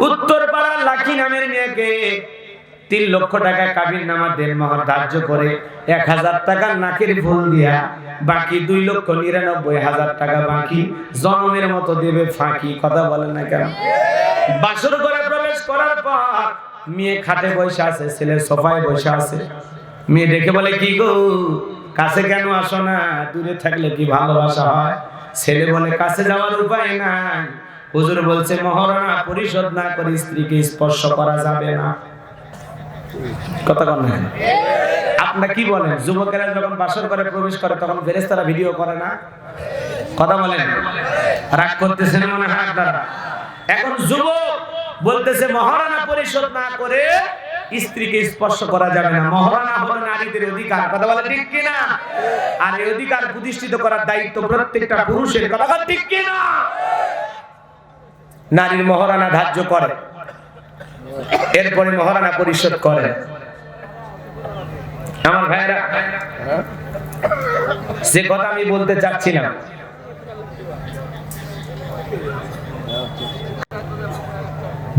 উত্তরপাড়ার lucky নামের মেয়েকে 3 লক্ষ টাকা কাবির নামা দেন মোহর ধার্য করে 1000 টাকা নাকের ফুল দিয়া বাকি 2,99,000 টাকা বাকি জন্মের মতো দেবে ফাঁকি। কথা বলেন না কেন? বাসর ঘরে প্রবেশ করার পর মেয়ে খাটে বসে আছে, ছেলে সোফায় বসে আছে। মেয়ে দেখে বলে, কি গো কাছে কেন আসো না? দূরে থাকলে কি ভালোবাসা হয়? ছেলে বলে, কাছে যাওয়ার উপায় নাই, হুজুর বলছে মহারণা পরিশোধ না করে স্ত্রীকে স্পর্শ করা যাবে না। কথা বল না। আপনারা কি বলেন? যুবকেরা যখন বাসর ঘরে প্রবেশ করে তখন ফেরেশতারা ভিডিও করে না? কথা বলেন। রাগ করতেছেন মনে হয় আপনারা। এখন যুবক বলতেছে মহারণা পরিশোধ না করে স্ত্রীকে স্পর্শ করা যাবে না। মহারণা হলো নারীদের অধিকার। কথা বলে ঠিক কিনা? আর এই অধিকার প্রতিষ্ঠিত করার দায়িত্ব প্রত্যেকটা পুরুষের। কথা বলে ঠিক কিনা? নারীর মহারণা ধার্য করে, এরপরে মহারণা পরিশোধ করে। আমার ভাইরা, যে কথা আমি বলতে চাচ্ছিলাম,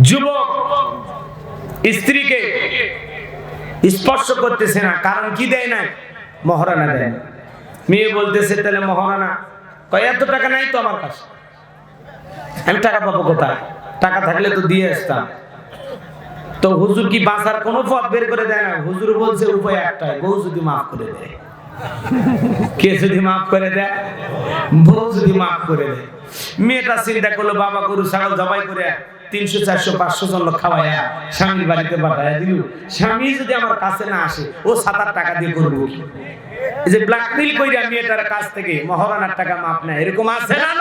যুবক স্ত্রীকে স্পর্শ করতেছে না, কারণ কি দেয় না? মহারণা দেয় না। মেয়ে বলতেছে, তাহলে মহারণা কয় এত টাকা নাই তো আমার কাছে, আমি টাকা পাবো কোথায়? টাকা থাকলে তো দিয়ে আসতাম। তো হুজুর কি বাঁচার কোনো পথ বের করে দেয় না? হুজুর বলছে উপায় একটাই, বউ যদি মাফ করে দেয়। কে যদি মাফ করে দেয়? বউ যদি মাফ করে দেয়। মেয়েটা চিন্তা করলো, বাবা গরু ছাগল জবাই করে 300 400 500 জন লোক খাওয়াইয়া স্বামীর বাড়িতে পাঠাইয়া দিল। স্বামী যদি আমার কাছে না আসে, ও 7-8 টাকা দিয়ে করবো কি? এই যে ব্ল্যাকমেইল কইরা মেয়েটার কাছ থেকে মহারণার টাকা মাপ নেয়, এরকম আছে না?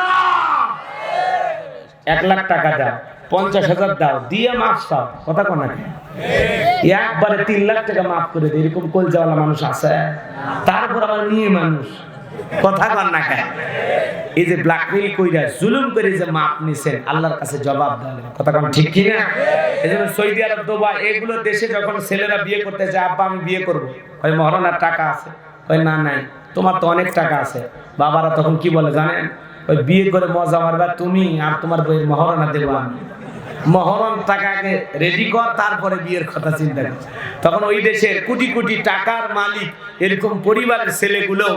1 লাখ টাকা দাও, 50,000 দাও, দিয়ে মাফ চাও। কথা কোন না? একবারে 3 লাখ টাকা মাফ করে দেয়, এরকম কলজাওয়ালা মানুষ আছে? তারপর আবার নিয়ে মানুষ। কথা কোন না? এই যে ব্ল্যাকমেইল কইরা জুলুম করে যে মাপ নিছেন, আল্লাহর কাছে জবাব দেন। কথা কোন ঠিক কি না? এজন্য সৌদি আরব, দুবাই এগুলো দেশে যখন ছেলেরা বিয়ে করতে যায়, আব্বা আমি বিয়ে করব, কই মহারণার টাকা আছে? কই না নাই। তোমার তো অনেক টাকা আছে। বাবারা তখন কি বলে জানেন? ওই বিয়ে করে মজা মারবা তুমি, আর তোমার বইয়ের মহারণা দেবো আমি। মহরণ টাকাকে রেডি কর, তারপরে বিয়ের কথা চিন্তা কর। তখন ওই দেশের কোটি কোটি টাকার মালিক এরকম পরিবারের ছেলেগুলো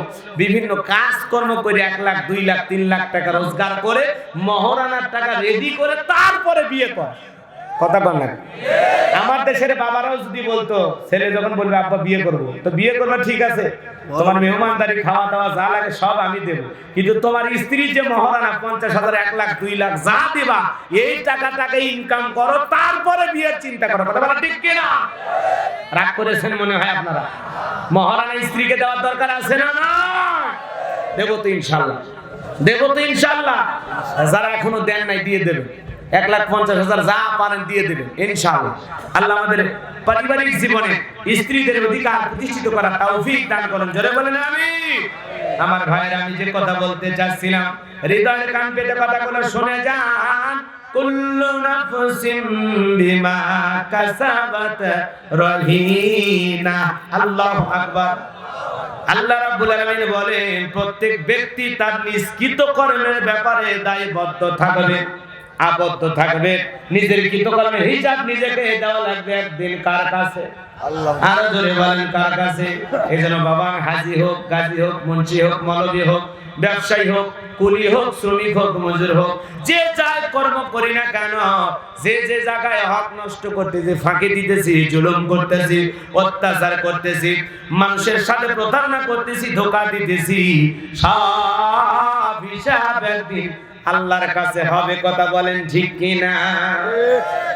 বিভিন্ন কাজকর্ম করে 1 লাখ 2 লাখ 3 লাখ টাকা রোজগার করে মহরানার টাকা রেডি করে তারপরে বিয়ে কর। কথা বল না? আমার দেশের বাবারাও যদি বলতো, ছেলে যখন বলবে আব্বা বিয়ে করবো, তো বিয়ে করবে ঠিক আছে, তোমার মেহমানদারি খাওয়া দাওয়া যা লাগে সব আমি দেবো, কিন্তু তোমার স্ত্রী যে মহারণা 50,000 1 লাখ 2 লাখ যা দিবা, এই টাকাটাকে ইনকাম করো, তারপরে বিয়ের চিন্তা করো। কথা বলা ঠিক কিনা? রাগ করেছেন মনে হয় আপনারা? মহারণা স্ত্রীকে দেওয়ার দরকার আছে না? না, দেবো তো ইনশাল্লাহ, দেবো তো ইনশাল্লাহ। যারা এখনো দেন নাই দিয়ে দেবেন। 1,50,000 যা পারেন দিয়ে দেবেন ইনশাআল্লাহ। আল্লাহ আমাদের পারিবারিক জীবনে স্ত্রীদের অধিকার প্রতিষ্ঠিত করার তৌফিক দান করেন। জোরে বলেন আমিন। আমার ভাইরা, আমি যে কথা বলতে চাচ্ছিলাম, হৃদয়ের কান পেতে কথাগুলো শুনে যান। কুল্লু নাফসিন বিমা কাসাবাত রহিনা। আল্লাহু আকবার। আল্লাহ রাব্বুল আলামিন বলেন, প্রত্যেক ব্যক্তি তার নিষ্কৃত কর্মের ব্যাপারে দায়বদ্ধ থাকবে, আবদ্ধ থাকবে। নিজের কৃতকর্মের হিসাব নিজেকে দেওয়া লাগবে একদিন। কার কাছে? আল্লাহ। আরো জোরে বলেন কার কাছে? এজন্য বাবা, হাজি হোক, গাজী হোক, মুন্সি হোক, মৌলভী হোক, ব্যবসায়ী হোক, কুলি হোক, শ্রমিক হোক, মজুর হোক, যে যাই কর্ম করি না কেন, যে যে জায়গায় হক নষ্ট করতেছি, ফাঁকি দিতেছি, জুলুম করতেছি, অত্যাচার করতেছি, মানুষের সাথে প্রতারণা করতেছি, ধোঁকা দিতেছি, সব হিসাব একদিন আল্লাহর কাছে হবে। কথা বলেন ঠিক কিনা?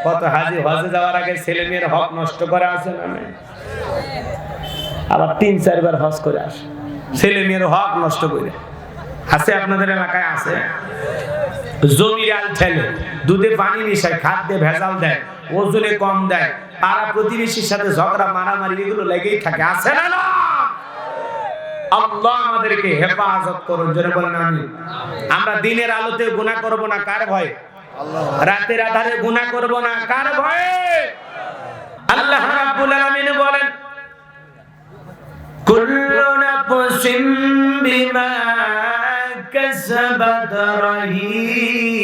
কত হাজি হজে যাওয়ার আগে ছেলে মেয়ের হক নষ্ট করে আসে না? আবার 3-4 বার হজ করে আসে, ছেলে মেয়ের হক নষ্ট করে। আছে আপনাদের এলাকায়? আছে। জমির আল ঠেলে, দুধে পানি মিশায়, খাদ্যে ভেজাল দেয়, ওজনে কম দেয়, পাড়া প্রতিবেশীর সাথে ঝগড়া মারামারি এগুলো লেগেই থাকে। আছে না? না। আল্লাহ আমাদেরকে হেফাজত করুন। জোরে বলেন আমিন। আমরা দিনের আলোতে গুনাহ করব না, কার ভয়ে? আল্লাহ। রাতের আধারে গুনাহ করব না, কার ভয়ে? আল্লাহ রাব্বুল আলামিন বলেন, কুল্লু নাফসিন বিমা কাসাবাত রহিনা।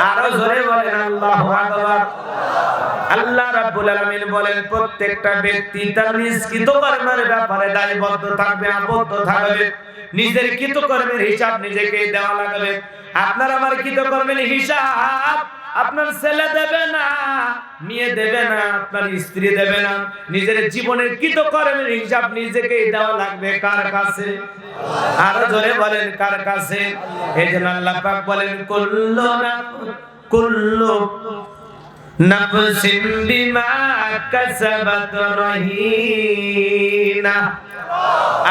আরো আরো জোরে বলেন আল্লাহু আকবার। আল্লাহ রাব্বুল আলামিন বলেন প্রত্যেকটা ব্যক্তি তার নিজ কৃতকর্মের ব্যাপারে দায়বদ্ধ থাকবে, আবদ্ধ থাকবে। নিজের কৃতকর্মের হিসাব নিজেকে দেওয়া লাগবে। আপনার আমার কৃতকর্মের হিসাব আপনার ছেলে দেবে না, মেয়ে দেবে না, আপনার স্ত্রী দেবে না। নিজের জীবনের কৃতকর্মের হিসাব নিজেকে দেওয়া লাগবে। কার কাছে? আরো জোরে বলেন কার কাছে? এইজন্য আল্লাহ পাক বলেন কুল্লু নাফসিন বিমা কাসাবাত রহিনা।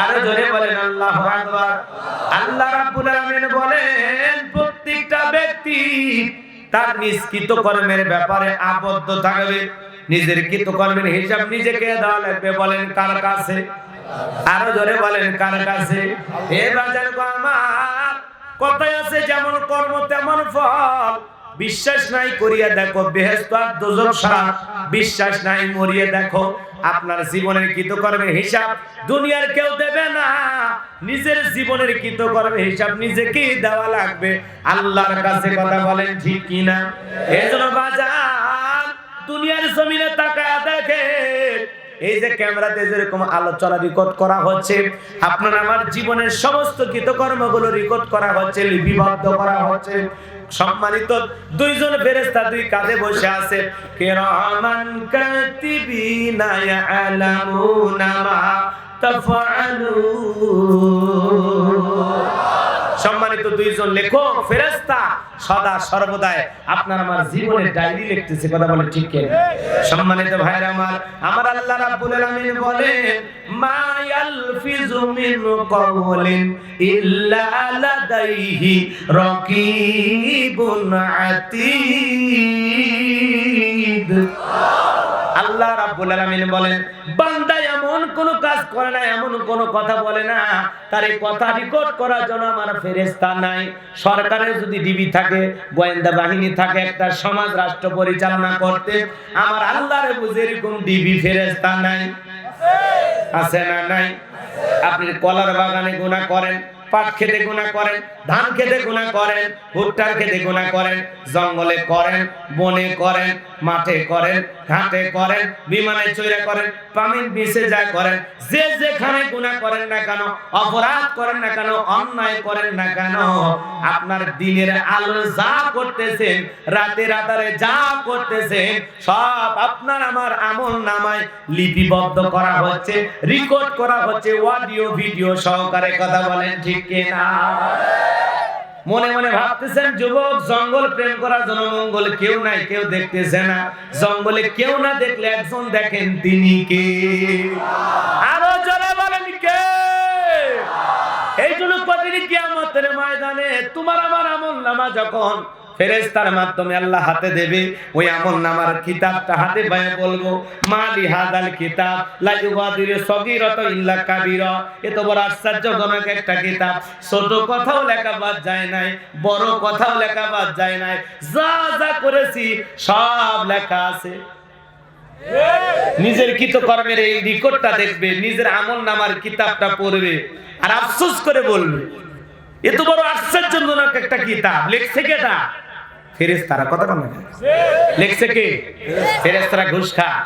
আরো জোরে বলেন আল্লাহু আকবার। আল্লাহ রাব্বুল আলামিন বলেন প্রত্যেকটা ব্যক্তি তার নিজ কৃতকর্মের ব্যাপারে আবদ্ধ থাকবে। নিজের কৃতকর্মের হিসাব নিজেকে দেওয়া লাগবে। বলেন কার কাছে? আরো জোরে বলেন কার কাছে? হে বাজার গো আমার, কথায় আছে যেমন কর্ম তেমন ফল। বিশ্বাস নাই করিয়া দেখো বেহেশত আর দোজখ সাত। বিশ্বাস নাই মরিয়ে দেখো আপনার জীবনের কৃতকর্মের হিসাব দুনিয়ার কেউ দেবে না। নিজের জীবনের কৃতকর্মের হিসাব নিজেকেই দেওয়া লাগবে আল্লাহর কাছে। কথা বলেন ঠিক কিনা? এজন্য বাজার দুনিয়ার জমিনে তাকায়া দেখে, এই যে ক্যামেরাতে যেরকম আলোচনা রেকর্ড করা হচ্ছে, আপনার আমার জীবনের সমস্ত কৃতকর্মগুলো রেকর্ড করা হচ্ছে, লিপিবদ্ধ করা হচ্ছে। সম্মানিত দুইজন ফেরেশতা দুই কাঁধে বসে আছে। কিরামান কাতিবিনা ইয়ালামুনা মা তাফআলুন। সম্মানিত দুইজন লেখক ফেরেশতা সদা সর্বদাই আপনার আমার জীবনের ডায়েরি লিখতেছে। কথা বলে ঠিক কি? সম্মানিত ভাইরা আমার আল্লাহ রাব্বুল আলামিন বলেন মা ইয়ালফিজু মিন কাওলিন ইল্লা লাদাইহি রাকিবুন আতীদ। আল্লাহ রাব্বুল আলামিন বলেন বান্দা এমন কোন কাজ করে না, এমন কোন কথা বলে না, তার এই কথা রেকর্ড করার জন্য আমার ফেরেশতা নাই। সরকারের যদি ডিবি থাকে, গোয়েন্দা বাহিনী থাকে, একটা সমাজ রাষ্ট্র পরিচালনা করতে, আমার আল্লাহর বুঝে এরকম ডিবি ফেরেশতা নাই? আছে না নাই? আপনি কলার বাগানে গুনাহ করেন, পাট খেতে গুনাহ করেন, ধান খেতে গুনাহ করেন, ভুট্টার খেতে গুনাহ করেন, জঙ্গলে করেন, বনে করেন, মাঠে করেন, ঘাটে করেন, বিমানে চড়ে করেন, পানির বিচে যায় করেন, যে যেখানে গুনাহ করেন না কেন, অপরাধ করেন না কেন, অন্যায় করেন না কেন, আপনার দিনের আলো যা করতেছেন, রাতের আধারে যা করতেছেন, সব আপনার আমার আমলনামায় লিপিবদ্ধ করা হচ্ছে, রেকর্ড করা হচ্ছে, অডিও ভিডিও সহকারে। কথা বলেন ঠিক কিনা? মনে মনে ভাবতেছেন যুবক জঙ্গল প্রেম করার জন্য মঙ্গল কেউ নাই, কেউ দেখতেছে না। জঙ্গলে কেউ না দেখলে একজন দেখেন, তিনি কে? আরো জোরে বলেন কে? এই জন্য কঠিন কিয়ামতের ময়দানে তোমার আমার আমলনামা যখন ফেরেশতার মাধ্যমে আল্লাহ হাতে দেবে, ওই আমলনামার কিতাবটা হাতে পায়ে বলবো মালি হাদাল কিতাব লা ইউগাদিরু সগীরাতা ইল্লা কাবীরা। এত বড় আশ্চর্যজনক একটা কিতাব, ছোট কথাও লেখা বাদ যায় নাই, বড় কথাও লেখা বাদ যায় নাই, যা যা করেছি সব লেখা আছে। নিজের কৃতকর্মের এই রেকর্ডটা দেখবে, নিজের আমলনামার কিতাবটা পড়বে আর আফসোস করে বলবে এত বড় আশ্চর্যজনক একটা কিতাব লিখছে কেটা? ফেরেশতারা। কথা বলেন লিখছে কে? ফেরেশতারা ঘুষ খায়,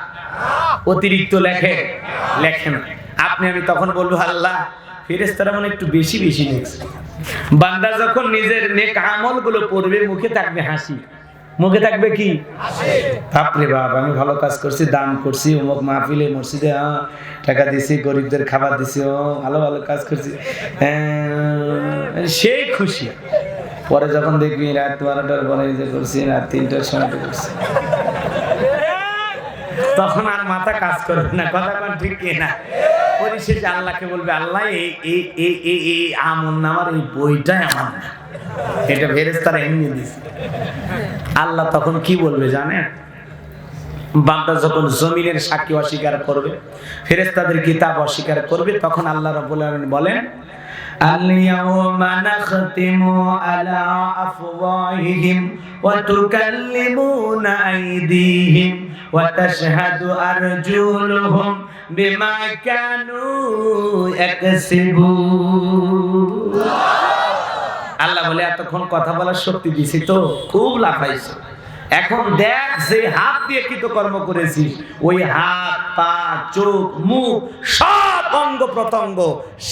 অতিরিক্ত লেখে না। আপনি আমি তখন বলবো আল্লাহ ফেরেশতারা মানে একটু বেশি বেশি লিখছে। বান্দা যখন নিজের নেক আমলগুলো পড়বে, মুখে থাকবে হাসি, মুখে থাকবে কি? বাপরে বাপ, আমি ভালো কাজ করছি, দান করছি, অমুক মাহফিলে মসজিদে টাকা দিছি, গরিবদের খাবার দিছি, ভালো ভালো কাজ করছি, সেই খুশি। পরে যখন দেখবি রাত 12টার পরে যে করছি, রাত 3টার সময় করছি, তখন আর মাথা কাজ করবে না। কথা কোন ঠিক কিনা? পরিশেষে আল্লাহকে বলবে আল্লাহ এই আমলনামার এই বইটাই আমার না, এটা ফেরেশতারা এমনি দিয়েছে। আল্লাহ তখন কি বলবে জানেন? বান্দা যখন জমিনের সাক্ষী অস্বীকার করবে, ফেরেশতাদের কিতাব অস্বীকার করবে, তখন আল্লাহ রাব্বুল আলামিন বলেন আল-ইয়াওমা নাখতিমু আলা আফওয়াহিহিম ওয়া তুকাল্লিমুনা আইদিহিম ওয়া তাশহাদু আরজুলুহুম বিমা কানু ইয়াকসিবুন। আল্লাহ বলে এতক্ষণ কথা বলার শক্তি দিছি তো খুব লাফাইছো, এখন দেখ যে হাত দিয়ে কৃতকর্ম করেছিস ওই হাত পা চোখ মুখ সব অঙ্গ প্রত্যঙ্গ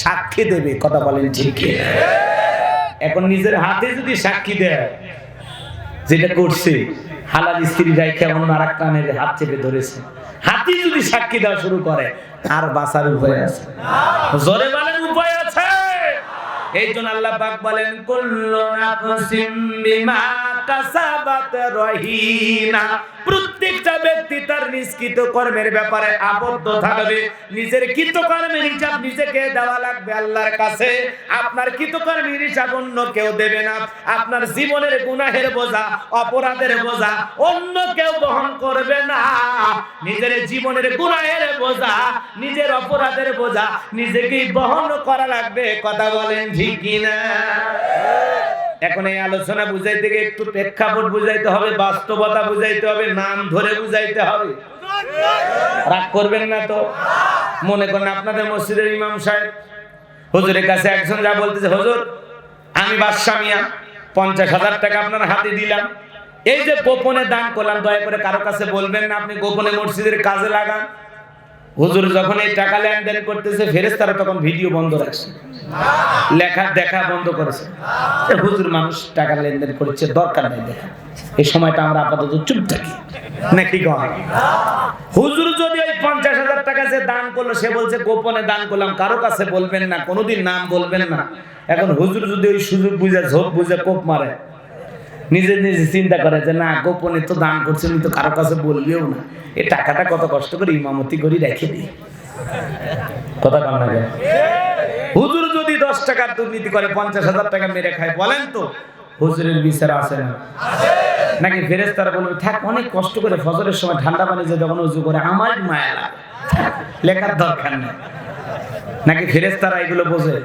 সাক্ষী দেবে। কথা বলেন ঠিক কি? এখন নিজের হাতে যদি সাক্ষী দেয় যেটা করছে, হালাল স্ত্রী রাইখা অন্য আর একটা হাত চেপে ধরেছে, হাতি যদি সাক্ষী দেওয়া শুরু করে আর বাঁচার উপায় আছে? জোরে বলেন উপায় আছে? এই জন্য আল্লাহ পাক বলেন কুল্লু নাফসিম বিমা কাসাবাত রহিনা, প্রত্যেকটা ব্যক্তি তার নিষ্কৃত কর্মের ব্যাপারে আবদ্ধ থাকবে। নিজের কৃতকর্মের হিসাব নিজেকে দেওয়া লাগবে আল্লাহর কাছে। আপনার কৃতকর্মের হিসাব অন্য কেউ দেবে না। আপনার জীবনের গুনাহের বোঝা, অপরাধের বোঝা অন্য কেউ বহন করবে না। নিজের জীবনের গুনাহের বোঝা, নিজের অপরাধের বোঝা নিজেকেই বহন করা লাগবে। কথা বলেন ঠিক কিনা? এখন এই আলোচনা বুঝাইতে গিয়ে একটু প্রেক্ষাপট বুঝাইতে হবে, বাস্তবতা বুঝাইতে হবে, নাম ধরে বুঝাইতে হবে। রাগ করবেন না তো? মনে করেন আপনাদের মসজিদের ইমাম সাহেব হুজুরের কাছে একজন যা বলতেছে, হুজুর আমি বাদশা মিয়া 50,000 টাকা আপনার হাতে দিলাম, এই যে গোপনে দান করলাম, দয়া করে কারো কাছে বলবেন না, আপনি গোপনে মসজিদের কাজে লাগান। হুজুর যখন এই টাকা লেনদেন করতেছে ফেরেশতারা তখন ভিডিও বন্ধ রাখছে, লেখা দেখা বন্ধ করেছে। হুজুর মানুষ টাকা লেনদেন করছে, দরকার নেই দেখা, এই সময়টা আমরা আপাতত চুপ থাকি নাকি? হুজুর যদি ওই 50,000 টাকা যে দান করলো সে বলছে গোপনে দান করলাম, কারো কাছে বলবেন না, কোনোদিন নাম বলবেন না। এখন হুজুর যদি ওই সুযোগ বুঝে ঝোপ বুঝে কোপ মারে, নিজে নিজে চিন্তা করে যে না গোপনে তো দান করছে, তো কারো কাছে বলবেও না, এই টাকাটা কত কষ্ট করে ইমামতি করে রেখে দিই। কথা কান না? হুজুর যদি 10 টাকার দুর্নীতি করে 50,000 টাকা মেরে খায়, বলেন তো হুজুরের বিচার আছে না? নাকি ফেরেশতারা বলবে থাক অনেক কষ্ট করে ফজরের সময় ঠান্ডা পানি যে যখন উজু করে আমার মায়া লাগে, লেখার দরকার নেই। নাকি ফেরেশতারা এগুলো বোঝে?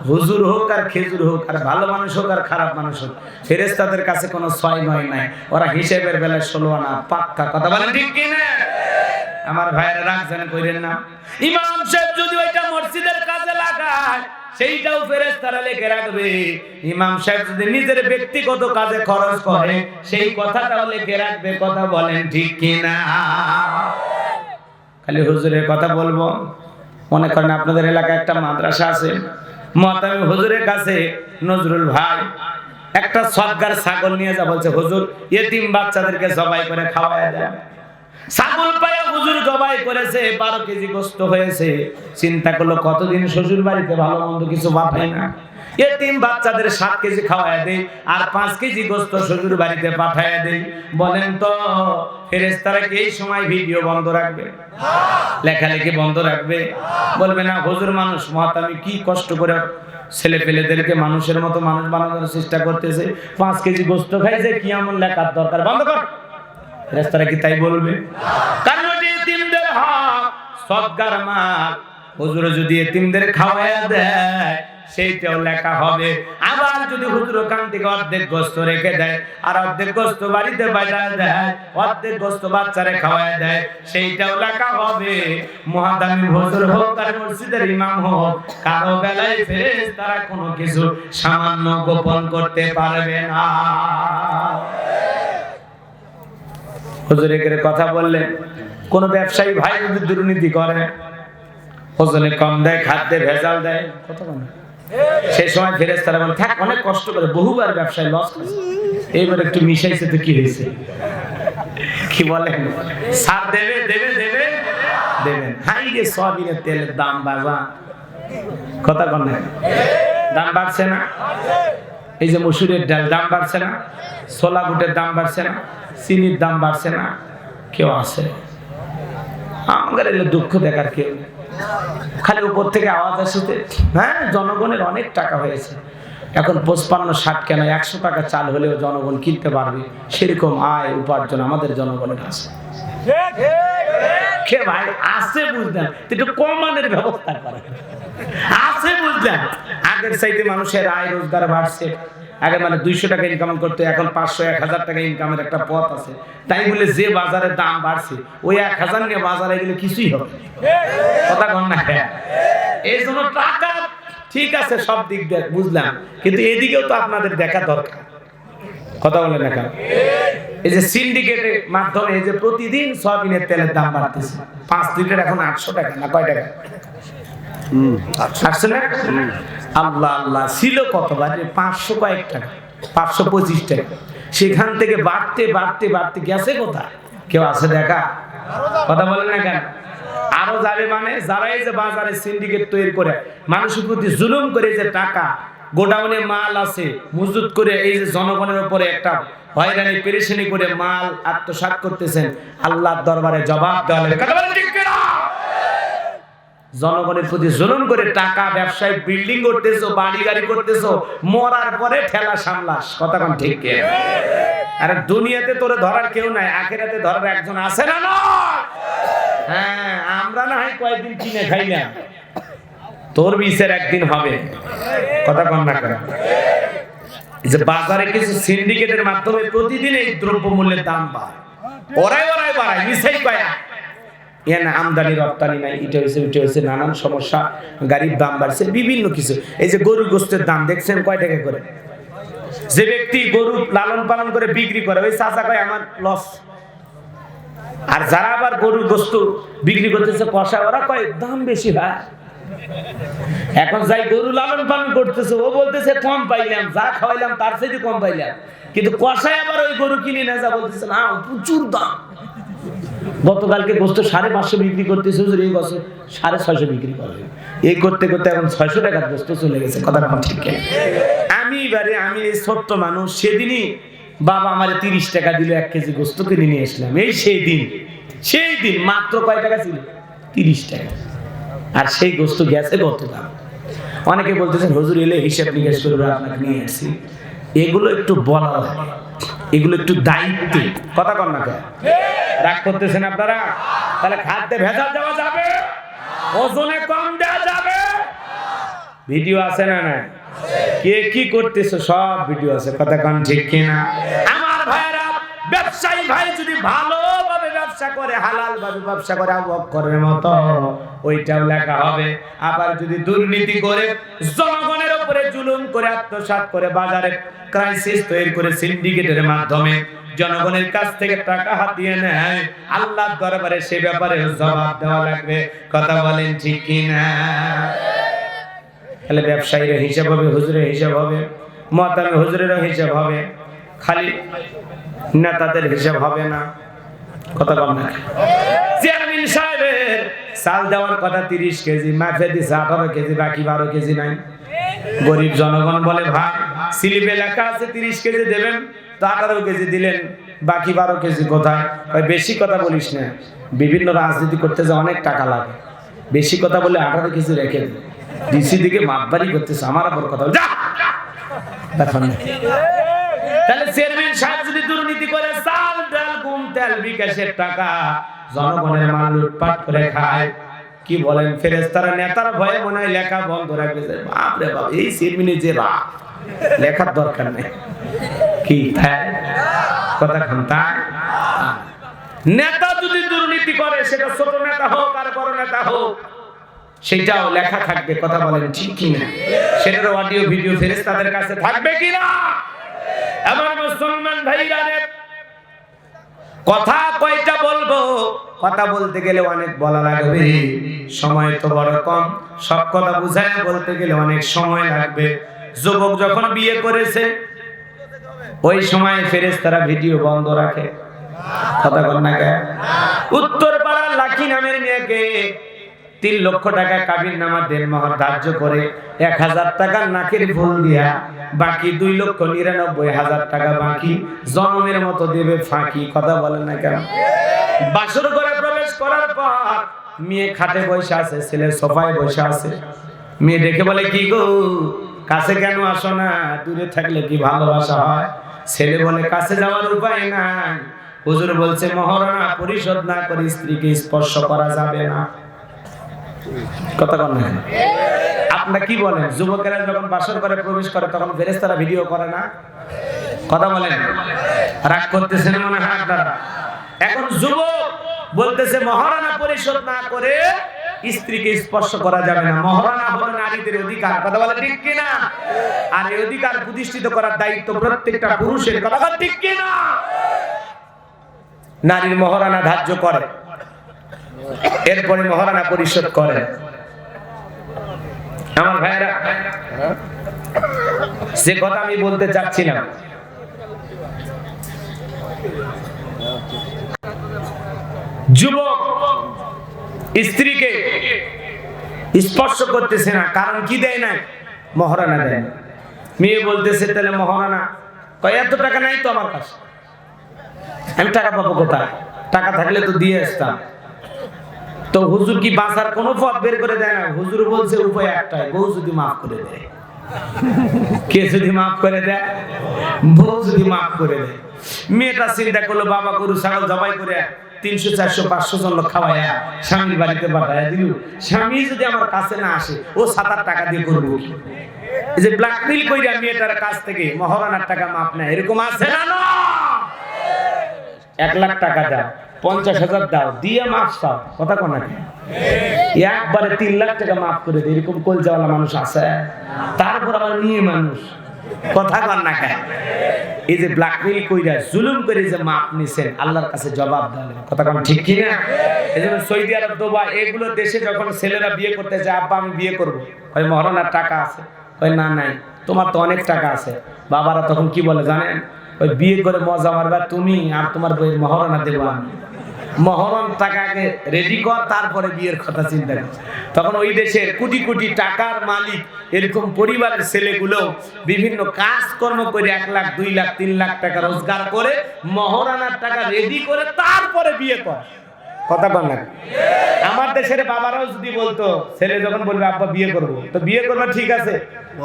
হুজুর হোক আর খেজুর হোক, আর ভালো মানুষ হোক আর খারাপ মানুষ হোক, ফেরেশতাদের কাছে কোনো 6-9 নাই, ওরা হিসেবের বেলায় 16 আনা পাক্কা। কথা বলেন ঠিক কি না? আমার ভাইয়েরা রাগ জানেন কইরেন না। ইমাম সাহেব যদি ওইটা মসজিদের কাজে লাগায় সেইটাও ফেরেশতারা লিখে রাখবে। ইমাম সাহেব যদি নিজের ব্যক্তিগত কাজে খরচ করে সেই কথাটাও লিখে রাখবে। কথা বলেন ঠিক কি না? খালি হুজুরের কথা বলবো, মনে করেন আপনাদের এলাকায় একটা মাদ্রাসা আছে, মুহতামিম হুজুরের কাছে নজরুল ভাই একটা সদগার ছাগল নিয়ে যা বলছে, হুজুর ইতিম বাচ্চাদেরকে জবাই করে খাওয়ায় দেন। ছাগল পায়া হুজুর জবাই করেছে, 12 কেজি গোশত হয়েছে। চিন্তা করলো কতদিন শ্বশুর বাড়িতে ভালো মন্দ কিছু পাঠায় না, এতিম বাচ্চাদের 7 কেজি খাওয়ায় দেই আর 5 কেজি গোশত শ্বশুর বাড়িতে পাঠায় দেই। বলেন তো ফেরেশতারা কি এই সময় ভিডিও বন্ধ রাখবে? লেখালেখি বন্ধ রাখবে? বলবে না হুজুর মানুষ মুহতামিম কি কষ্ট করে ছেলে পেলেদেরকে মানুষের মতো মানুষ বানানোর চেষ্টা করতেছে, 5 কেজি গোশত খাইছে, কি এমন লেখার দরকার, বন্ধ কর। ফেরেশতারা কি তাই বলবে? কারণ ওই এতিমদের হক, সদকার মাল হুজুর যদি এতিমদের খাওয়ায়া দেয় সেইটাও লেখা হবে। আবার যদি হুজুর ওখান থেকে অর্ধেক গোশত রেখে দেয় আর অর্ধেক গোশত বাড়িতে বাজায় দেয়, অর্ধেক গোশত বাচ্চারে খাওয়ায় দেয়, সেইটাও লেখা হবে। মুহতামিম হুজুর হোক আর মসজিদের ইমাম হোক, কারো বেলায় ফেরেশতারা কোনো কিছু সামান্য গোপন করতে পারবে না। হুজুরের কথা বললেন কোন ব্যবসায়ী ভাই যদি দুর্নীতি করে, ওজনে কম দেয়, খাদ্যে ভেজাল দেয়, কত কম, সেই সময় ফেরেশতারা বলে থাক অনেক কষ্ট করে বহুবার ব্যবসায় লস করেছে, এইবার একটু মিশাইছে তো কি হয়েছে, কি বলেন সার দেবে দেবে দেবে দেবেন। হাই রে সয়াবিনের তেলের দাম বাড়া, কথা কন না, দাম বাড়ছে না? এই যে মসুরের ডাল দাম বাড়ছে না? ছোলা বুটের দাম বাড়ছে না? চিনির দাম বাড়ছে না? কেউ আছে আমাদের এলে দুঃখ দেখার কেউ? খালি উপর থেকে আওয়াজ আসছে হ্যাঁ জনগণের অনেক টাকা হয়েছে, এখন 55-60 কেন 100 টাকা চাল হলেও জনগণ কিনতে পারবে, সেরকম আয় উপার্জন আমাদের জনগণের আছে। কে ভাই আছে বুঝলেন, একটু কমানোর ব্যবস্থা করে আছে বুঝলেন। আগের চাইতে মানুষের আয় রোজগার বাড়ছে, আগে মানে 200 টাকা ইনকাম করতে এখন 500-1000 টাকা ইনকামের একটা পথ আছে। তাই বলে যে বাজারের দাম বাড়ছে ওই 1000 নিয়ে বাজারে গেলে কিছুই হবে, কথা কন না? এই জন্য টাকা ঠিক আছে, সব দিক দিয়ে বুঝলাম, কিন্তু এদিকেও তো আপনাদের দেখা দরকার। কথা বলেন না কেন? এই যে সিন্ডিকেটের মাধ্যমে এই যে প্রতিদিন সয়াবিনের তেলের দাম বাড়তেছে, 5 লিটার এখন 800 টাকা না কয় টাকা? আসছে না? আল্লাহ আল্লাহ, ছিল কতবার 500 কয়েক টাকা, 525 টাকা, সেখান থেকে বাড়তে বাড়তে বাড়তে গেছে কোথায়? কেউ আছে দেখা? কথা বলেন না কেন? আরো যাবে মানে যারা এই যে বাজারে সিন্ডিকেট তৈরি করে মানুষের প্রতি জুলুম করে, যে টাকা গোডাউনে মাল আছে মজুত করে এই যে জনগণের উপরে একটা হয়রানি পেরেশানি করে মাল আত্মসাৎ করতেছেন, আল্লাহর দরবারে জবাব দেওয়া লাগবে। কথা বলেন ঠিক কিনা? জনগণের প্রতি জুলুম করে টাকা ব্যবসায় বিল্ডিং করতেছো, বাড়ি গাড়ি করতেছো, মরার পরে ঠেলা সামলাস। কথা কোন ঠিক কিনা? আরে দুনিয়াতে তোরে ধরার কেউ নাই, আখিরাতে ধরার একজন আছে না? না, হ্যাঁ, আমরা না হয় কয়েকদিন কিনে খাইলাম, তোর বিচার একদিন হবে। কথা কন না কেন? যে বাজারে কিছু সিন্ডিকেটের মাধ্যমে প্রতিদিন এই দ্রব্যমূল্যের দাম বাড়ে, ওরাই বাড়ায়, মিছাই পায়। না আমদানি রপ্তানি নাই, এটা হয়েছে নানান সমস্যা, গাড়ির দাম বাড়ছে, বিভিন্ন কিছু। এই যে গরুর গোশতের দাম দেখছেন কয় টাকা করে? যে ব্যক্তি গরু লালন পালন করে বিক্রি করে ওই চাচা কয় আমার লস, আর যারা আবার গরুর গোশত বিক্রি করতেছে কষা, ওরা কয় দাম বেশি হয়। এখন যাই গরু লালন পালন করতেছে ও বলতেছে কম পাইলাম, যা খাওয়াইলাম তার থেকে কম পাইলাম, কিন্তু কষায় আবার ওই গরু কিনে না, যা বলতেছে না প্রচুর দাম। গতকালকে গোশত 550 বিক্রি করতেছে, এই বছর 650 বিক্রি করবে। এই করতে করতে এখন 600 টাকার গোশত চলে গেছে। কথা ঠিক কিনা? আমি এই ছোট্ট মানুষ, সেদিনই বাবা আমারে 30 টাকা দিল 1 কেজি গোশত কিনে নিয়ে আসলাম। এই সেই দিন মাত্র কয় টাকা ছিল? 30 টাকা। আর সেই গোশত গেছে কত দাম? অনেকে বলতেছেন হুজুর এলে হিসাব নিকাশ করে আপনাকে নিয়ে আসি। এগুলো একটু বলা লাগে, এগুলো একটু দায়িত্ব। কথা কন না কেন? রাগ করতেছেন আপনারা? তাহলে খাদ্যে ভেজাল দেওয়া যাবে, ওজনে কম দেওয়া যাবে। ভিডিও আছে না? না, কে কি করতেছে সব ভিডিও আছে। কথা কন ঠিক কিনা? আমার ভাইরা, ব্যবসায়ী ভাই যদি ভালোভাবে ব্যবসা করে, হালাল ভাবে ব্যবসা করে, আবু বকরের মতো, ওইটাও লেখা হবে। আবার যদি দুর্নীতি করে, জনগণের উপরে জুলুম করে, আত্মসাৎ করে, বাজারে ক্রাইসিস তৈরি করে সিন্ডিকেটের মাধ্যমে জনগণের কাছ থেকে টাকা হাতিয়ে নেয়, আল্লাহর দরবারে সে ব্যাপারে জবাব দেওয়া লাগবে। কথা বলেন ঠিক কিনা? তাহলে ব্যবসায়ীরা হিসাব হবে, হুজুরের হিসাব হবে, মুয়াত্তামি হুজুরেরও হিসাব হবে, খালি নেতাদের হিসাব হবে না। কথা বল না। চেয়ারম্যান সাহেবের চাল দেওয়ার কথা 30 কেজি, মাফে দিছে 18 কেজি, বাকি 12 কেজি নাই। গরিব জনগণ বলে ভাই স্লিপে লেখা আছে 30 কেজি দেবেন, তো 18 কেজি দিলেন, বাকি 12 কেজি কোথায়? ভাই বেশি কথা বলিস না, বিভিন্ন রাজনীতি করতে যা অনেক টাকা লাগে, বেশি কথা বলে 18 কেজি রেখে দে। ডিসি দিকে মাপবাড়ি করতেছে, আমার আবার কথা যা দেখুন। তাহলে চেয়ারম্যান সাহেব যদি দুর্নীতি করে, চাল ডাল গম তেল বিকাশের টাকা জনগণের মাল লুটপাট করে খায়, কি বলেন? ফেরেশতারা নেতারা ভয়ে মনে হয় লেখা বন্ধ রাখবে। বাপ রে বাপ, এই চেয়ারম্যানের যে রাগ, লেখার দরকার নেই। কি কথা খান্তা? নেতা যদি দুর্নীতি করে, সেটা ছোট নেতা হোক আর বড় নেতা হোক, সেটাও লেখা থাকবে। কথা বলেন ঠিক কিনা? সেটার অডিও ভিডিও ফেরেশতাদের কাছে থাকবে কিনা? আমার মুসলমান ভাইরা, কথা কয়টা বলবো? কথা বলতে গেলে অনেক বলা লাগবে, সময় তো বড় কম, সব কথা বুঝায় বলতে গেলে অনেক সময় লাগবে। যুবক যখন বিয়ে করেছে, ওই সময় ফেরেশতারা ভিডিও বন্ধ রাখে। কথা বল না কেন? উত্তর পাড়ার লাকি নামের মেয়েকে 3 লক্ষ টাকা কাবির নামা দেনমোহর ধার্য করে 1000 টাকা নাকের ফুল দিয়া, বাকি 2,99,000 টাকা বাকি জন্মের মতো দেবে ফাঁকি। কথা বলেন না কেন? বাসর ঘরে প্রবেশ করার পর মেয়ে খাটে বসে আছে, ছেলে সোফায় বসে আছে। মেয়ে ডেকে বলে কি গো, কাছে কেন আসো না? দূরে থাকলে কি ভালোবাসা হয়? ছেলে বলে কাছে যাওয়ার উপায় নাই, হুজুর বলছে মহারণা পরিশোধ না করে স্ত্রীকে স্পর্শ করা যাবে না। কথা বল না। আপনারা কি বলেন? যুবকেরা যখন বাসর ঘরে প্রবেশ করে তখন ফেরেশতারা ভিডিও করে না? কথা বলেন, রাগ করতেছেন মনে হয় আপনারা? এখন যুবক বলতেছে মহারণা পরিশোধ না করে স্ত্রীকে স্পর্শ করা যাবে না। মহারানা হলো নারীদের অধিকার, কথা বলে ঠিক কিনা? আর এই অধিকার প্রতিষ্ঠিত করার দায়িত্ব প্রত্যেকটা পুরুষের, কথা বলে ঠিক কিনা? নারীর মহারানা ধার্য করে, এরপরে মহারানা পরিশোধ করে। আমার ভাইরা, সে কথা আমি বলতে চাচ্ছিলাম, যুবক স্ত্রীকে স্পর্শ করতেছে না, কারণ কি দেয় না? মহারানা দেয়। মেয়ে বলতেছে তাহলে মহারানা কয় এত টাকা নাই তো আমার কাছে, আমি টাকা পাবো কোথায়? টাকা থাকলে তো দিয়ে আসতাম। তো হুজুর কি বাঁচার কোনো পথ বের করে দেয় না? হুজুর বলছে উপায় একটাই, বউ যদি মাফ করে দেয়। কে যদি মাফ করে দেয়? বউ যদি মাফ করে দেয়। মেয়েটা চিন্তা করলো, বাবা গরু ছাগল জবাই করে 300 400 500 জন লোক খাওয়াইয়া স্বামীর বাড়িতে পাঠাইয়া দিল, স্বামী যদি আমার কাছে না আসে ও 7-8 টাকা দিয়ে করবো কি? এই যে ব্ল্যাকমেইল কইরা মেয়েটার কাছ থেকে মহারানার টাকা মাপ নেয়, এরকম আছে না? 1 লাখ টাকা দাও, 50,000 দাও, দিয়ে মাফ চাও, কথা কোন না? একবারে 3 লাখ টাকা মাফ করে দেয়, এরকম কলজাওয়ালা মানুষ আছে? তারপর আবার নিয়ে মানুষ, কথা কোন না? এই যে ব্ল্যাকমেইল কইরা জুলুম করে যে মাপ নিছেন, আল্লাহর কাছে জবাব দেন, কথা কোন ঠিক কি না? এজন্য সৌদি আরব, দুবাই এগুলো দেশে যখন ছেলেরা বিয়ে করতে যায়, আব্বা আমি বিয়ে করব, কই মহারানার টাকা আছে? কই না নাই। তোমার তো অনেক টাকা আছে। বাবারা তখন কি বলে জানেন? ওই বিয়ে করে মজা মারবা তুমি, আর তোমার বইয়ের মহারানা দেবো আমি। মহরণ টাকাকে রেডি কর, তারপরে বিয়ের কথা চিন্তা কর। তখন ওই দেশের কোটি কোটি টাকার মালিক এরকম পরিবারের ছেলেগুলো বিভিন্ন কাজকর্ম করে 1 লাখ 2 লাখ 3 লাখ টাকা রোজগার করে মহারানার টাকা রেডি করে তারপরে বিয়ে কর, কথা বল না? আমার দেশের বাবারাও যদি বলতো, ছেলে যখন বলবে আব্বা বিয়ে করবো, তো বিয়ে করবে ঠিক আছে,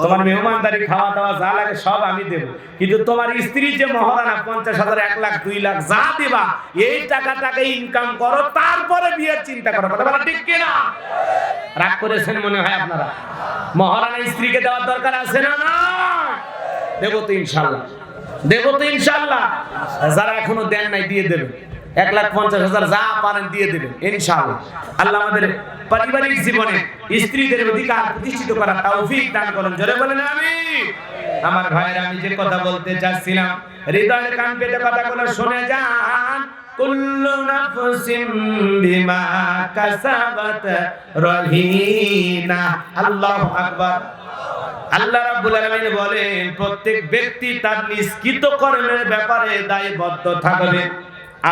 তোমার মেহমানদারি খাওয়া দাওয়া যা লাগে সব আমি দেবো, কিন্তু তোমার স্ত্রী যে মহারানা 50,000 1 লাখ 2 লাখ যা দিবা, এই টাকাটাকে ইনকাম করো, তারপরে বিয়ের চিন্তা করো, কথা বলা ঠিক কিনা? রাগ করেছেন মনে হয় আপনারা? মহারানা স্ত্রীকে দেওয়ার দরকার আছে না? না দেবো তো ইনশাল্লাহ, দেবো তো ইনশাল্লাহ। যারা এখনো দেন নাই দিয়ে দেবেন, 1,50,000 যা পারেন দিয়ে দেবেন ইনশাআল্লাহ। আল্লাহ আমাদের পারিবারিক জীবনে স্ত্রীদের অধিকার প্রতিষ্ঠিত করার তৌফিক দান করেন, জোরে বলেন আমিন। আমার ভাইরা, আমি যে কথা বলতে চাচ্ছিলাম, হৃদয়ের কান পেতে কথাগুলো শুনে যান। কুল্লু নাফসিন বিমা কাসাবাত রহিনা। আল্লাহু আকবার। আল্লাহ রাব্বুল আলামিন বলেন, প্রত্যেক ব্যক্তি তার নিষ্কৃত কর্মের ব্যাপারে দায়বদ্ধ থাকবে,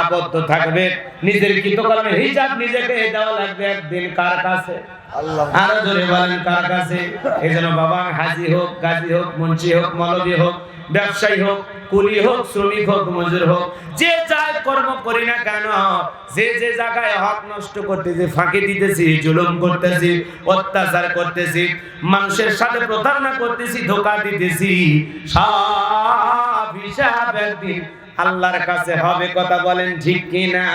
আবদ্ধ থাকবে। নিজের কৃতকর্মের হিসাব নিজেকে দেওয়া লাগবে একদিন। কার কাছে? আল্লাহ। আরো জোরে বলেন কার কাছে? এজন্য বাবা, হাজি হোক, গাজী হোক, মুন্সি হোক, মৌলভী হোক, ব্যবসায়ী হোক, কুলি হোক, শ্রমিক হোক, মজুর হোক, যে যাই কর্ম করি না কেন, যে যে জায়গায় হক নষ্ট করতেছি, ফাঁকি দিতেছি, জুলুম করতেছি, অত্যাচার করতেছি, মানুষের সাথে প্রতারণা করতেছি, ধোঁকা দিতেছি, সব হিসাব একদিন আল্লাহর কাছে হবে, কথা বলেন ঠিক কিনা?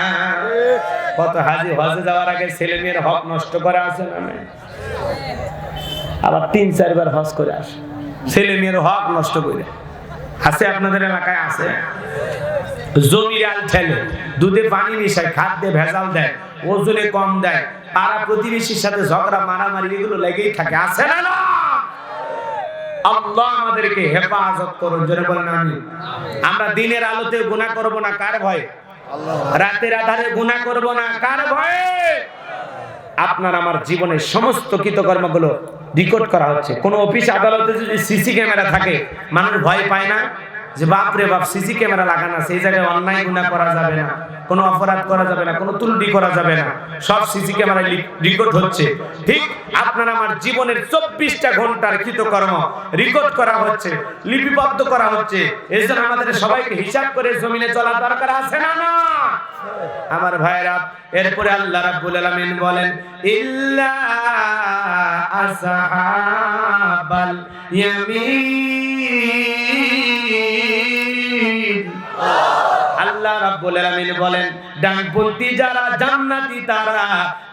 কত হাজি হজে যাওয়ার আগে ছেলে মেয়ের হক নষ্ট করে আসে না? আবার 3-4 বার হজ করে আসে, ছেলে মেয়ের হক নষ্ট করে আছে। আপনাদের এলাকায় আছে? জমির আল ঠেলে, দুধে পানি মিশায়, খাদ্যে ভেজাল দেয়, ওজনে কম দেয়, পাড়া প্রতিবেশীর সাথে ঝগড়া মারামারি এগুলো লেগেই থাকে, আছে না? আল্লাহ আমাদেরকে হেফাজত করুন, জোরে বলেন আমিন। আমরা দিনের আলোতে গুনাহ করব না, কার ভয়ে? আল্লাহ। রাতের আধারে গুনাহ করব না, কার ভয়ে? আপনার আমার জীবনের সমস্ত কৃতকর্মগুলো রেকর্ড করা হচ্ছে। কোন অফিস আদালতে যদি সিসি ক্যামেরা থাকে, মানুষ ভয় পায় না যে বাপ রে বাপ সিসি ক্যামেরা লাগানো আছে, এই জায়গায় অন্যায় গুনাহ করা যাবে না, কোনো অপরাধ করা যাবে না, কোনো ত্রুটি করা যাবে না, সব সিসি ক্যামেরায় রেকর্ড হচ্ছে। ঠিক আপনার আমার জীবনের 24টা ঘন্টার কৃতকর্ম রেকর্ড করা হচ্ছে, লিপিবদ্ধ করা হচ্ছে। এজন্য আমাদের সবাইকে হিসাব করে জমিনে চলা দরকার আছে না? না আমার ভাইরা, এরপরে আল্লাহ রাব্বুল আলামিন বলেন, ইল্লা আসহাবাল ইয়ামিন। আল্লাহ রাব্বুল আলামিন বলেন, ডানপন্থী যারা জান্নাতি তারা,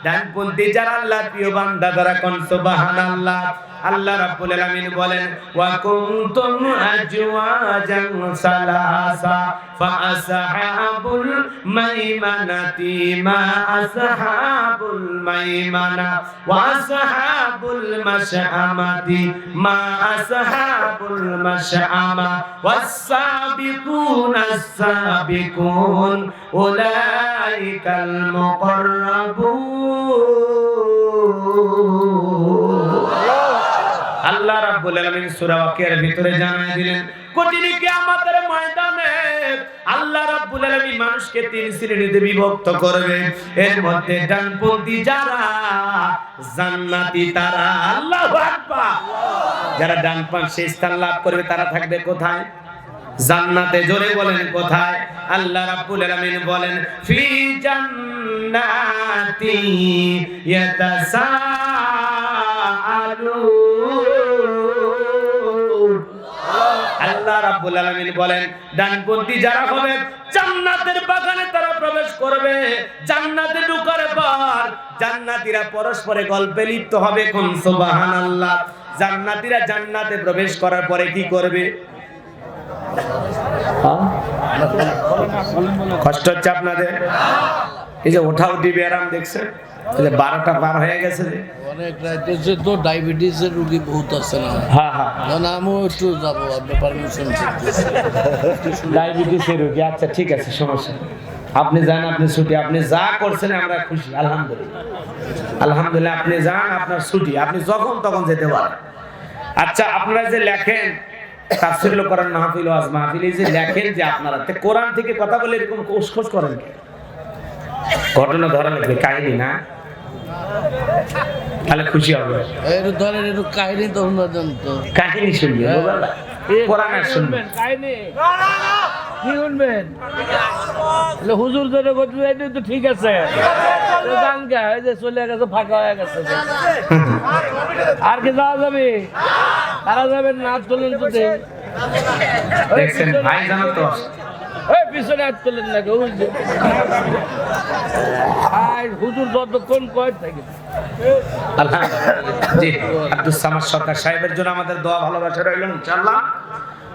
ডানপন্থী যারা আল্লাহর প্রিয় বান্দা তারা, কোন সুবহানাল্লাহ। আল্লাহ রাব্বুল আলামিন বলেন ওয়া কুনতুম আজওয়াজান সালাসা ফাআসহাবুল মাইমানাতি মা আসহাবুল মাইমানা ওয়া আসহাবুল মাশআমাতি মা আসহাবুল মাশআমা ওয়াস-সাবিকুনাস সাবিকুন উলাইকাল মুকাররাবুন। আল্লাহ রাব্বুল আলামিন সূরা ওয়াকিয়ার ভিতরে জানায় দিলেন কঠিন কিয়ামতের ময়দানে আল্লাহ রাব্বুল আলামিন মানুষকে তিন শ্রেণীতে বিভক্ত করবে। এর মধ্যে ডানপন্থী যারা জান্নাতি তারা, আল্লাহু আকবার, যারা ডান পাশে স্থান লাভ করবে তারা থাকবে কোথায়? জান্নাতে। জোরে বলেন কোথায়? আল্লাহ রাব্বুল আলামিন বলেন ফি জান্নাতি ইয়াতাসাআলুন। আল্লাহ রাব্বুল আলামিন বলেন ডানপন্থী যারা হবে জান্নাতের বাগানে তারা প্রবেশ করবে। জান্নাতে ঢোকার পর জান্নাতীরা পরস্পরে গল্পে লিপ্ত হবে। কোন সুবহানাল্লাহ। জান্নাতীরা জান্নাতে প্রবেশ করার পরে কি করবে? কষ্ট হচ্ছে আপনাদের? এই যে ওঠা উঠি ব্যায়াম দেখছেন, 12টা পার হয়ে গেছে, অনেক রাত তো ডায়াবেটিসের রোগী বহুত আছে না। হ্যাঁ হ্যাঁ, আমিও একটু যাবো, আপনি পারমিশন? ডায়াবেটিসের রোগী, আচ্ছা ঠিক আছে, সমস্যা নেই। আপনি যান, আপনি ছুটি, আপনি যা করছেন আমরা খুশি, আলহামদুলিল্লাহ। আলহামদুলিল্লাহ, আপনি যান, আপনার ছুটি, আপনি যখন তখন যেতে পারেন। আচ্ছা, আপনারা যে লেখেন তাফসীরুল কোরআন মাহফিল ওয়াজ মাহফিল, এই যে লেখেন যে আপনারা কোরআন থেকে কথা বলে এরকম কোশখোশ করেন, ঘটনা ধরা লাগবে, কাহিনী না, তাহলে খুশি হবে। একটু ধরেন, একটু কাহিনী তো জানতো, কাহিনী শুনবে, কোরআন শুনবেন, কাহিনী কি শুনবেন? হুজুর ধরে তো ঠিক আছে, গান গায় যে চলে গেছে, ফাঁকা হয়ে গেছে, আর কি যাওয়া যাবে? তারা যাবেন না, চলেন তো দেখছেন ভাই, জানো তো পিছনে হাত তোলেন না, হুজুর যতক্ষণ কয় থাকে। জি, আব্দুল সামাদ সরকার সাহেবের জন্য আমাদের দোয়া ভালোবাসা রইল ইনশাআল্লাহ।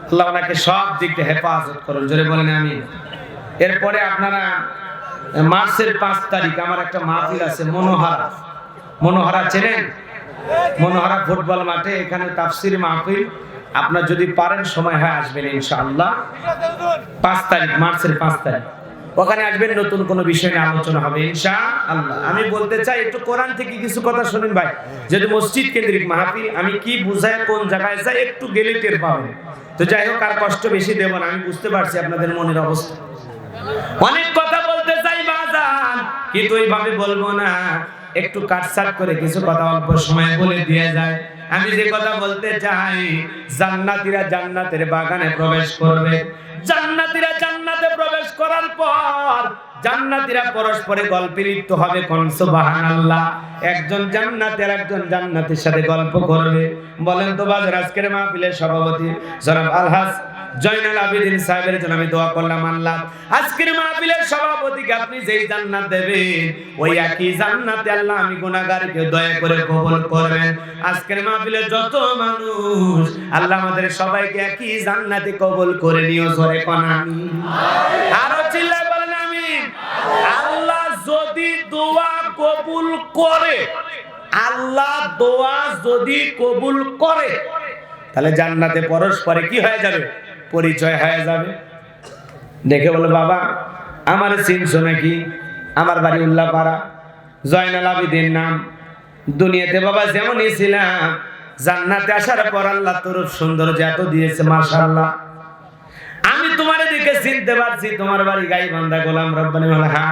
আল্লাহ ওনাকে সব দিক দিয়ে হেফাজত করুন, জোরে বলেন আমিন। এরপরে আপনারা মার্চের 5 তারিখ আমার একটা মাহফিল আছে মনোহারা। মনোহারা চেনেন? মনোহারা ফুটবল মাঠে, এখানে তাফসীর মাহফিল। আপনার যদি পারেন সময় হয় আসবেন ইনশাআল্লাহ। 5 তারিখ, মার্চের 5 তারিখ ওখানে আসবেন, নতুন কোনো বিষয় নিয়ে আলোচনা হবে ইনশাআল্লাহ। আমি বলতে চাই একটু কোরআন থেকে কিছু কথা শুনুন ভাই, যেহেতু মসজিদ কেন্দ্রিক মাহফিল, আমি কি বুঝাই কোন জায়গায় যাই একটু গেলে টের পাবেন। তো যাই হোক, আর কষ্ট বেশি দেব না, আমি বুঝতে পারছি আপনাদের মনের অবস্থা। অনেক কথা বলতে চাই বাজান, কিন্তু এইভাবে বলবো না, একটু কাটছাট করে কিছু কথা অল্প সময় বলে দিয়ে যায়। আমি যে কথা বলতে চাই, জান্নাতীরা জান্নাতের বাগানে প্রবেশ করবে। জান্নাতীরা জান্নাতে প্রবেশ করার পর জান্নাতীরা পরস্পরে গল্পে লিপ্ত হবে। কোন সুবহানাল্লাহ। একজন জান্নাতের একজন জান্নাতের সাথে গল্প করবে। বলেন তো বাজার, আজকের মাহফিলের সভাপতি জনাব আলহাজ জয়নাল আবেদিন সাহেবের জন্য আমি দোয়া করলাম, আল্লাহ আজকের মাহফিলের সভাপতিকে আপনি যেই জান্নাত দেবেন, ওই একই জান্নাতে আল্লাহ আমি গুনাহগারকে দয়া করে কবুল করবেন। আজকের মাহফিলের যত মানুষ, আল্লাহ আমাদের সবাইকে একই জান্নাতে কবুল করে নিও, জোরে কোন আমিন। আরো চিল্লায় বলেন আমিন। আল্লাহ যদি দোয়া কবুল করে, আল্লাহ দোয়া যদি কবুল করে, তাহলে জান্নাতে পরস্পরে কি হয়ে যাবে? পরিচয় হয়ে যাবে। দেখে বলে, বাবা আমার চিনছো নাকি? আমার বাড়ি উল্লাপাড়া, জয়নাল আবেদিন নাম। দুনিয়াতে বাবা যেমনই ছিলাম, জান্নাতে আসার পর আল্লাহ তোর সৌন্দর্য এত দিয়েছে, মাশাআল্লাহ। আমি তোমার দিকে চিনতে পারছি, তোমার বাড়ি গাইবান্ধা, গোলাম রব্বানি মালহা।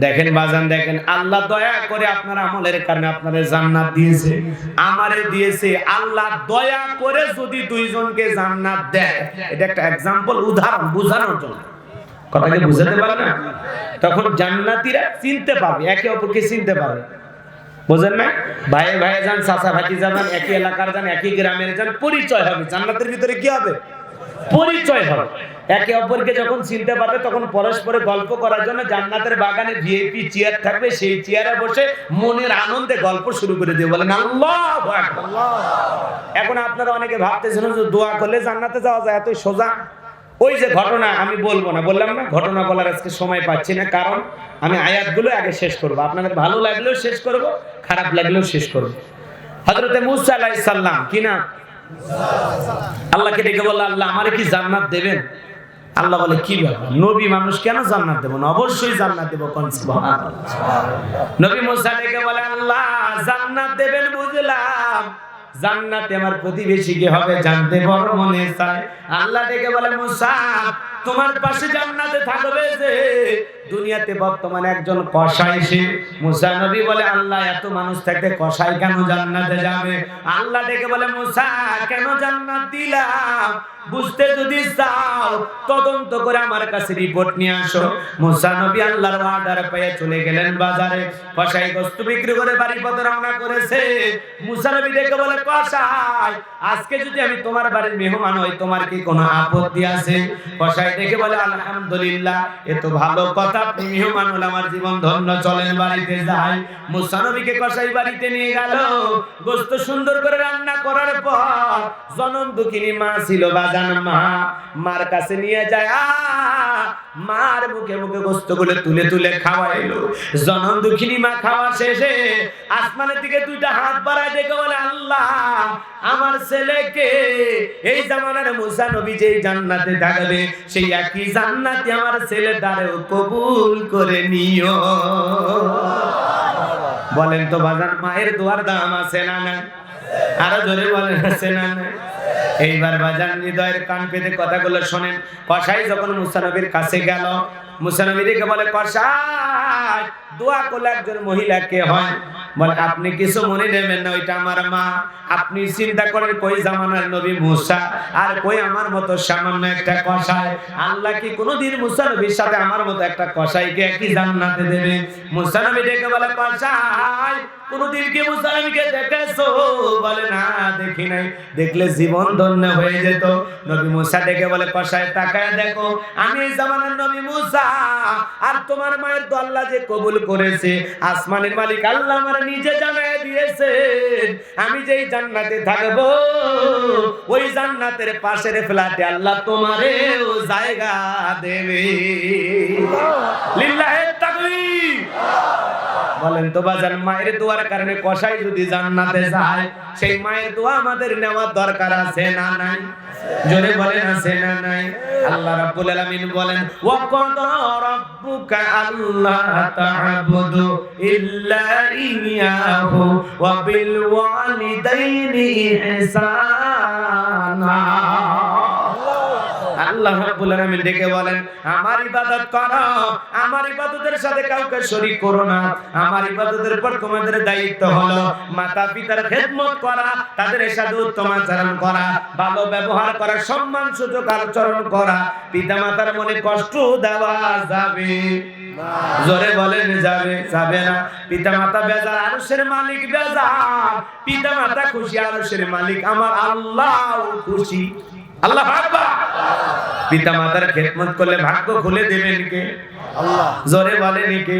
দেখেন বাজান, দেখেন আল্লাহ দয়া করে আপনার আমলের কারণে আপনাদের জান্নাত দিয়েছে, আমারে দিয়েছে। আল্লাহ দয়া করে যদি দুইজনকে জান্নাত দেয়, এটা একটা এক্সাম্পল, উদাহরণ বোঝানোর জন্য, কথাকে বুঝাতে পারে না, তখন জান্নাতীরা চিনতে পারবে, একে অপরকে চিনতে পারবে। বুঝেন না? ভাইয়ে ভাইয়ে যান, চাচা ভাতিজা যান, একই এলাকার যান, একই গ্রামের যান, পরিচয় হবে। জান্নাতের ভিতরে কি হবে? পরিচয় হবে। একে অপরকে যখন চিনতে পারবে তখন পরস্পরে গল্প করার জন্য জান্নাতের বাগানে ভিআইপি চেয়ার থাকবে, সেই চেয়ারে বসে মনের আনন্দে গল্প শুরু করে দিয়ে বলেন আল্লাহু আকবার। এখন আপনারা অনেকে ভাবতেছেন যে দোয়া করলে জান্নাতে যাওয়া যায়, এতই সোজা। ওই যে ঘটনা আমি বলবো না, বললাম না ঘটনা বলার আজকে সময় পাচ্ছি না, কারণ আমি আয়াতগুলো আগে শেষ করব। আপনাদের ভালো লাগলেও শেষ করব, খারাপ লাগলেও শেষ করব। হযরতে মূসা আলাইহিস সালাম কি না আল্লাহকে ডেকে বলল, আল্লাহ আমারে কি জান্নাত দেবেন? আল্লাহ বলে, কি ব্যাপার, নবী মানুষ কেন জান্নাত দেব না? অবশ্যই জান্নাত দেব। কোন সুবহানাল্লাহ। নবী মূসা ডেকে বলে, আল্লাহ জান্নাত দেবেন বুঝলাম, জান্নাতে আমার প্রতিবেশী কে হবে জানতে বড় মনে চায়। আল্লাহ ডেকে বলে, মূসা তোমার পাশে জান্নাতে থাকবে যে দুনিয়াতে বর্তমানে একজন কসাই। সে মূসা নবী বলে, আল্লাহ এত মানুষ থাকতে কসাই কেন জান্নাতে যাবে? আল্লাহ ডেকে বলে, মূসা কেন জান্নাত দিলাম বুঝতে যদি চাও তদন্ত করে আমার কাছে রিপোর্ট নিয়ে আসো। মূসা নবী আল্লাহর অর্ডার পেয়ে চলে গেলেন বাজারে। কসাই গোশত বিক্রি করে বাড়ি পথে রওনা করেছে। মূসা নবী ডেকে বলে, কসাই আজকে যদি আমি তোমার বাড়ির মেহমান হই তোমার কি কোনো আপত্তি আছে? কসাই ডেকে বলে, আলহামদুলিল্লাহ, এ তো ভালো কথা, আপনি মেহমান হলে আমার জীবন ধন্য, চলেন বাড়িতে যাই। মূসা নবীকে কসাই বাড়িতে নিয়ে গেল। গোশত সুন্দর করে রান্না করার পর জনম দুঃখিনী মা ছিল, বাজান মা, মার কাছে নিয়ে যায়। মার মুখে মুখে গোশতগুলো তুলে তুলে খাওয়াইলো। জনম দুঃখিনী মা খাওয়া শেষে আসমানের দিকে দুইটা হাত বাড়ায় দেখে বলে, আল্লাহ আমার ছেলেকে এই জামানার মূসা নবী যেই জান্নাতে থাকবে সেই একই জান্নাতে আমার ছেলে দ্বারেও কবুল করে নিও। বলেন তো বাজান, মায়ের দোয়ার দাম আছে না নাই? আরো জোরে বলেন, আছে না নাই? এইবার বাজান হৃদয়ের কান পেতে কথাগুলো শোনেন। কসাই যখন মূসা নবীর কাছে গেল, মূসা নবী দেখে বলে, কসাই দোয়া করলে একজন মহিলা কে হয়? বলে, আপনি কিছু মনে নেবেন না, ওইটা আমার মা। আপনি চিন্তা করেন কই জামানার নবী মূসা আর কই আমার মতো সামান্য একটা কসাই। আল্লাহ কি কোনোদিন মূসা নবীর সাথে আমার মতো একটা কসাইকে একই জান্নাতে দেবে? মূসা নবী ডেকে বলে, কসাই কোনোদিন কি মূসা নবীকে দেখেছো? বলে, না দেখি নাই, দেখলে জীবন ধন্য হয়ে যেত। নবী মূসা ডেকে বলে, কসাই তাকায় দেখো, আমি এই জামানার নবী মূসা, আর তোমার মায়ের তো আল্লাহ যে কবুল করেছে, আসমানের মালিক আল্লাহ আমার নিজে জানায় দিয়েছেন আমি যেই জান্নাতে থাকবো ওই জান্নাতের পাশের ফ্ল্যাটে আল্লাহ তোমারেও জায়গা দেবে। লিল্লাহি তাকবীর। বলেন তো বাজান, মায়ের দোয়ার কারণে কসাই যদি জান্নাতে যায় সেই মায়ের দোয়া আমাদের নেওয়ার দরকার আছে না নাই? জোরে বলেন, আছে না নাই? আল্লাহ রাব্বুল আলামিন বলেন, ওয়া ক্বাদা রাব্বুকা আল্লা তা'বুদু ইল্লা ইয়্যাহু ওয়া বিল ওয়ালিদাইনি ইহসানা। আল্লাহ রাব্বুল আলামিন ডেকে বলেন, আমার ইবাদত করো, আমার ইবাদতের সাথে কাউকে শরীক করো না। আমার ইবাদতের পর তোমাদের দায়িত্ব হলো মাতা পিতার খেদমত করা, তাদের সাথে উত্তম আচরণ করা, ভালো ব্যবহার করা, সম্মান সূচক আচরণ করা। পিতা মাতার মনে কষ্ট দেওয়া যাবে না? জোরে বলেন, যাবে? যাবে না। পিতা মাতা বেজার, আরশের মালিক বেজার। পিতা মাতা খুশি, আরশের মালিক আমার আল্লাহ খুশি। আল্লাহ আকবার। পিতা মাতার খেদমত করলে ভাগ্য খুলে দেবেন কে? আল্লাহ। জোরে বলেন কে?